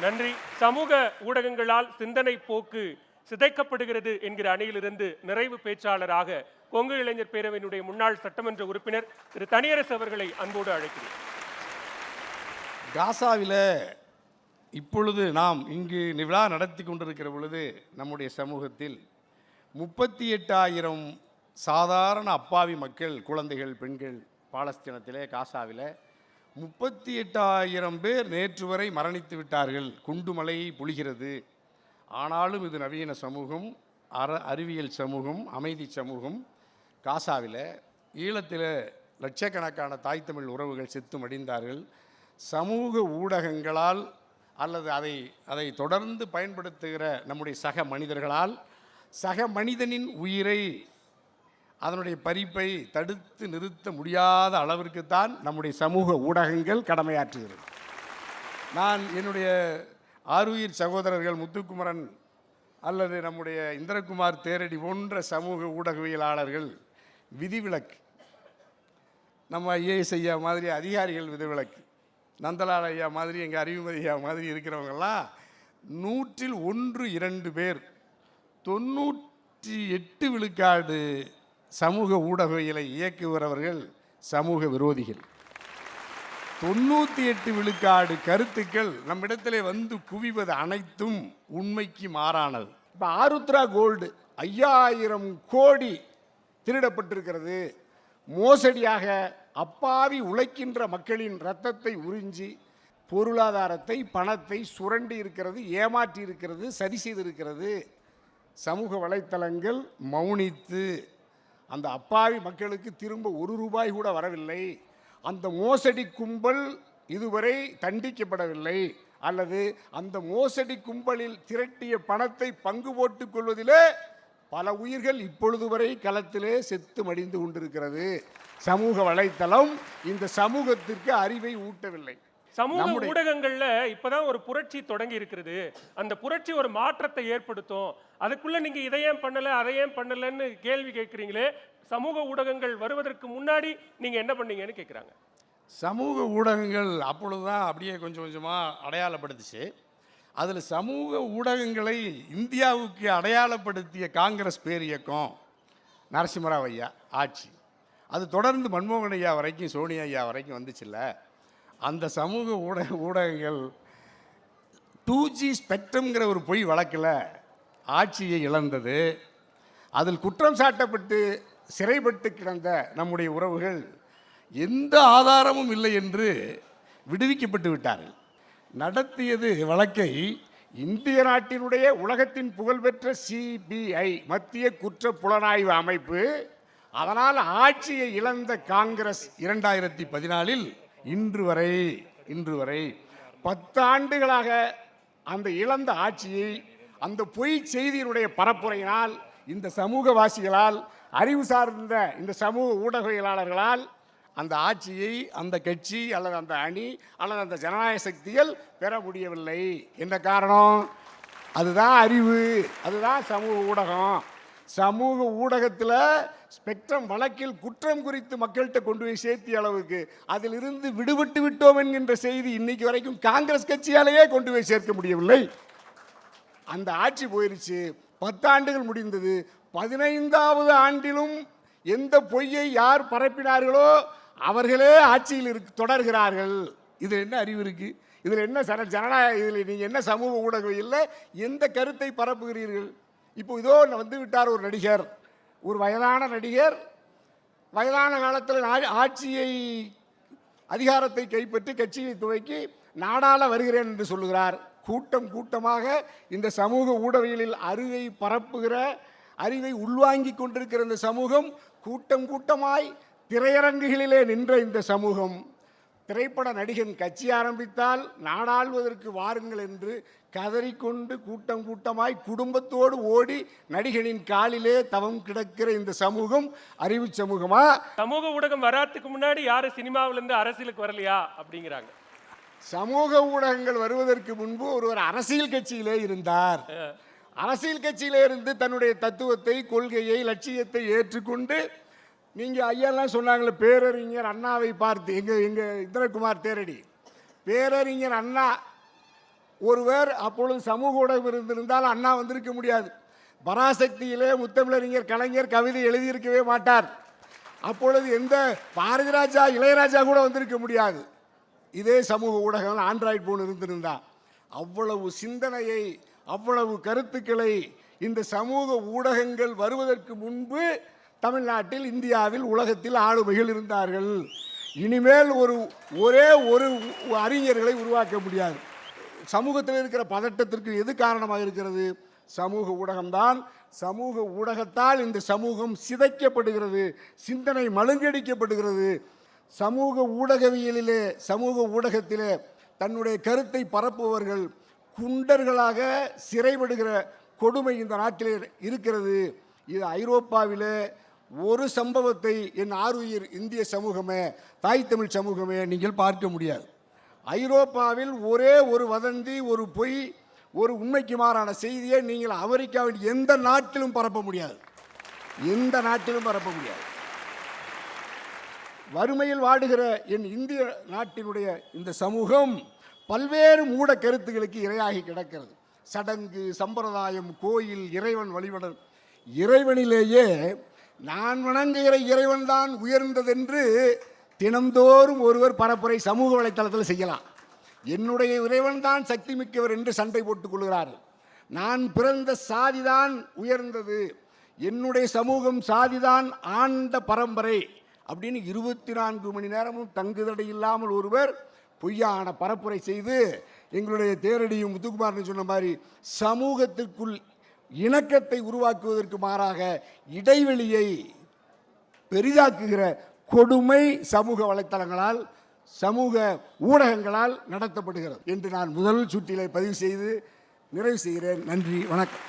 நன்றி. சமூக ஊடகங்களால் சிந்தனை போக்கு சிதைக்கப்படுகிறது என்கிற அணியிலிருந்து நிறைவு பேச்சாளராக கொங்கு இளைஞர் பேரவையினுடைய முன்னாள் சட்டமன்ற உறுப்பினர் திரு தனியரசு அவர்களை அன்போடு அழைக்கிறேன். காசாவில் இப்பொழுது நாம் இங்கு விழா நடத்தி கொண்டிருக்கிற பொழுது நம்முடைய சமூகத்தில் 38,000 சாதாரண அப்பாவி மக்கள், குழந்தைகள், பெண்கள் பாலஸ்தீனத்திலே காசாவில் 38,000 பேர் நேற்று வரை மரணித்து விட்டார்கள். குண்டுமலை பொழிகிறது. ஆனாலும் இது நவீன சமூகம், அறிவியல் சமூகம், அமைதி சமூகம். காசாவில் ஈழத்தில் லட்சக்கணக்கான தாய் தமிழ் உறவுகள் செத்து மடிந்தார்கள். சமூக ஊடகங்களால் அல்லது அதை தொடர்ந்து பயன்படுத்துகிற நம்முடைய சக மனிதர்களால் சக மனிதனின் உயிரை, அதனுடைய பறிப்பை தடுத்து நிறுத்த முடியாத அளவிற்குத்தான் நம்முடைய சமூக ஊடகங்கள் கடமையாற்றுகிறது. நான் என்னுடைய ஆருயிர் சகோதரர்கள் முத்துக்குமரன் அல்லது நம்முடைய இந்திரகுமார் தேரடி போன்ற சமூக ஊடகவியலாளர்கள் விதிவிலக்கு, நம்ம ஐஏஎஸ் ஐயா மாதிரி அதிகாரிகள் விதிவிலக்கு, நந்தலால் ஐயா மாதிரி எங்கள் அறிவுமதி ஐயா மாதிரி இருக்கிறவங்கெல்லாம் 100ல் 1-2 பேர் 98 விழுக்காடு சமூக ஊடகவியலை இயக்குகிறவர்கள் சமூக விரோதிகள். 98 விழுக்காடு கருத்துக்கள் நம்மிடத்திலே வந்து குவிவது அனைத்தும் உண்மைக்கு மாறானது. இப்போ ஆருத்ரா கோல்டு 5000 கோடி திருடப்பட்டிருக்கிறது. மோசடியாக அப்பாவி உழைக்கின்ற மக்களின் இரத்தத்தை உறிஞ்சி பொருளாதாரத்தை, பணத்தை சுரண்டி இருக்கிறது, ஏமாற்றி இருக்கிறது, சரி செய்திருக்கிறது. சமூக வலைத்தளங்கள் மௌனித்து அந்த அப்பாவி மக்களுக்கு திரும்ப 1 ரூபாய் கூட வரவில்லை. அந்த மோசடி கும்பல் இதுவரை தண்டிக்கப்படவில்லை. அல்லது அந்த மோசடி கும்பலில் திரட்டிய பணத்தை பங்கு போட்டுக் கொள்வதிலே பல உயிர்கள் இப்பொழுது வரை களத்திலே செத்து மடிந்து கொண்டிருக்கிறது. சமூக வலைத்தளம் இந்த சமூகத்திற்கு அறிவை ஊட்டவில்லை. சமூக ஊடகங்கள்ல இப்பதான் ஒரு புரட்சி தொடங்கி இருக்கிறது. அந்த புரட்சி ஒரு மாற்றத்தை ஏற்படுத்தும். அதுக்குள்ள நீங்க இதையும் பண்ணல அதையும் பண்ணலன்னு கேள்வி கேட்குறீங்களே, சமூக ஊடகங்கள் வருவதற்கு முன்னாடி நீங்க என்ன பண்ணீங்கன்னு கேட்குறாங்க. சமூக ஊடகங்கள் அப்பொழுதுதான் அப்படியே கொஞ்சம் கொஞ்சமாக அடையாளப்படுத்துச்சு. அதில் சமூக ஊடகங்களை இந்தியாவுக்கு அடையாளப்படுத்திய காங்கிரஸ் பேரியக்கம், நரசிம்மராவ் ஐயா ஆட்சி, அது தொடர்ந்து மன்மோகன் ஐயா வரைக்கும், சோனியா ஐயா வரைக்கும் வந்துச்சுல்ல. அந்த சமூக ஊடகங்கள் 2G ஸ்பெக்ட்ரம்ங்கிற ஒரு பொய் வழக்கில் ஆட்சியை இழந்தது. அதில் குற்றம் சாட்டப்பட்டு சிறைப்பட்டு கிடந்த நம்முடைய உறவுகள் எந்த ஆதாரமும் இல்லை என்று விடுவிக்கப்பட்டு விட்டார்கள். நடத்தியது வழக்கை இந்திய நாட்டினுடைய உலகத்தின் புகழ்பெற்ற CBI, மத்திய குற்ற புலனாய்வு அமைப்பு. அதனால் ஆட்சியை இழந்த காங்கிரஸ் 2014 இன்று வரை 10 ஆண்டுகளாக அந்த இழந்த ஆட்சியை அந்த பொய் செய்தியினுடைய பரப்புரையினால், இந்த சமூகவாசிகளால், அறிவு சார்ந்த இந்த சமூக ஊடகவியலாளர்களால் அந்த ஆட்சியை அந்த கட்சி அல்லது அந்த அணி அல்லது அந்த ஜனநாயக சக்திகள் பெற முடியவில்லை. என்ன காரணம்? அதுதான் அறிவு, அதுதான் சமூக ஊடகம். சமூக ஊடகத்தில் ஸ்பெக்ட்ரம் வழக்கில் குற்றம் குறித்து மக்கள்கிட்ட கொண்டு போய் சேர்த்திய அளவுக்கு அதிலிருந்து விடுபட்டு விட்டோம் என்கின்ற செய்தி இன்னைக்கு வரைக்கும் காங்கிரஸ் கட்சியாலேயே கொண்டு போய் சேர்க்க முடியவில்லை. அந்த ஆட்சி போயிருச்சு. 10 ஆண்டுகள் முடிந்தது. 15வது ஆண்டிலும் எந்த பொய்யை யார் பரப்பினார்களோ அவர்களே ஆட்சியில் தொடர்கிறார்கள். இதில் என்ன அறிவு இருக்கு? இதில் என்ன ஜனநாயக? இதில் நீங்கள் என்ன சமூக ஊடகம் இல்லை, எந்த கருத்தை பரப்புகிறீர்கள்? இப்போ இதோ வந்து விட்டார் ஒரு நடிகர், ஒரு வயதான நடிகர், வயதான காலத்தில் ஆட்சியை அதிகாரத்தை கைப்பற்றி கட்சியை துவக்கி நாடாள வருகிறேன் என்று சொல்லுகிறார். கூட்டமாக இந்த சமூக ஊடகங்களில் அறிவை பரப்புகிற, அறிவை உள்வாங்கி கொண்டிருக்கிற இந்த சமூகம், கூட்டமாய் திரையரங்குகளிலே நின்ற இந்த சமூகம், திரைப்பட நடிகன் கட்சி ஆரம்பித்தால் நாடாளுவதற்கு வாருங்கள் என்று கதறிக்கொண்டு கூட்டமாய் குடும்பத்தோடு ஓடி நடிகனின் காலிலே தவம் கிடக்கிற இந்த சமூகம் அறிவு சமூகமா? சமூக ஊடகம் வராதுக்கு முன்னாடி யாரு சினிமாவிலிருந்து அரசியலுக்கு வரலையா அப்படிங்கிறாங்க. சமூக ஊடகங்கள் வருவதற்கு முன்பு ஒருவர் அரசியல் கட்சியிலே இருந்தார். அரசியல் கட்சியிலே இருந்து தன்னுடைய தத்துவத்தை, கொள்கையை, லட்சியத்தை ஏற்றுக்கொண்டு, நீங்கள் ஐயாலாம் சொன்னாங்களே, பேரறிஞர் அண்ணாவை பார்த்து, எங்க இந்திரகுமார் தேரடி, பேரறிஞர் அண்ணா ஒருவர் அப்பொழுது சமூக ஊடகம் இருந்திருந்தால் அண்ணா வந்திருக்க முடியாது. பராசக்தியிலே முத்தமிழறிஞர் கலைஞர் கவிதை எழுதியிருக்கவே மாட்டார். அப்பொழுது எந்த பாரதி ராஜா இளையராஜா கூட வந்திருக்க முடியாது. இதே சமூக ஊடகம் ஆண்ட்ராய்டு போன் இருந்திருந்தா அவ்வளவு சிந்தனையை, அவ்வளவு கருத்துக்களை இந்த சமூக ஊடகங்கள் வருவதற்கு முன்பு தமிழ்நாட்டில், இந்தியாவில், உலகத்தில் ஆளுமைகள் இருந்தார்கள். இனிமேல் ஒரே ஒரு அறிஞர்களை உருவாக்க முடியாது. சமூகத்தில் இருக்கிற பதட்டத்திற்கு எது காரணமாக இருக்கிறது? சமூக ஊடகம்தான். சமூக ஊடகத்தால் இந்த சமூகம் சிதைக்கப்படுகிறது, சிந்தனை மழுங்கடிக்கப்படுகிறது. சமூக ஊடகவியலிலே, சமூக ஊடகத்திலே தன்னுடைய கருத்தை பரப்புபவர்கள் குண்டர்களாக சிறைப்படுகிற கொடுமை இந்த நாட்டிலே இருக்கிறது. இது ஐரோப்பாவிலே ஒரு சம்பவத்தை என் ஆருயிர் இந்திய சமூகமே, தாய் தமிழ் சமூகமே நீங்கள் பார்க்க முடியாது. ஐரோப்பாவில் ஒரே ஒரு வதந்தி, ஒரு பொய், ஒரு உண்மைக்கு மாறான செய்தியை நீங்கள் அமெரிக்காவில் எந்த நாட்டிலும் பரப்ப முடியாது. எந்த நாட்டிலும் பரப்ப முடியாது. வறுமையில் வாடுகிற என் இந்திய நாட்டினுடைய இந்த சமூகம் பல்வேறு மூட கருத்துக்களுக்கு இரையாகி கிடக்கிறது. சடங்கு, சம்பிரதாயம், கோயில், இறைவன் வழிபடல். இறைவனிலேயே நான் வணங்குகிற இறைவன் தான் உயர்ந்ததென்று தினந்தோறும் ஒருவர் பரப்புரை சமூக வலைத்தளத்தில் செய்யலாம். என்னுடைய இறைவன் தான் சக்தி மிக்கவர் என்று சண்டை போட்டுக் கொள்கிறார்கள். நான் பிறந்த சாதிதான் உயர்ந்தது, என்னுடைய சமூகம் சாதிதான் ஆண்ட பரம்பரை அப்படின்னு 24 மணி நேரமும் தங்குதடை இல்லாமல் ஒருவர் பொய்யான பரப்புரை செய்து எங்களுடைய தேரடியும் முத்துக்குமார்னு சொன்ன மாதிரி சமூகத்திற்குள் இணக்கத்தை உருவாக்குவதற்கு மாறாக இடைவெளியை பெரிதாக்குகிற கொடுமை சமூக வலைத்தளங்களால், சமூக ஊடகங்களால் நடத்தப்படுகிறது என்று நான் முதல் சுற்றிலே பதிவு செய்து நிறைவு செய்கிறேன். நன்றி, வணக்கம்.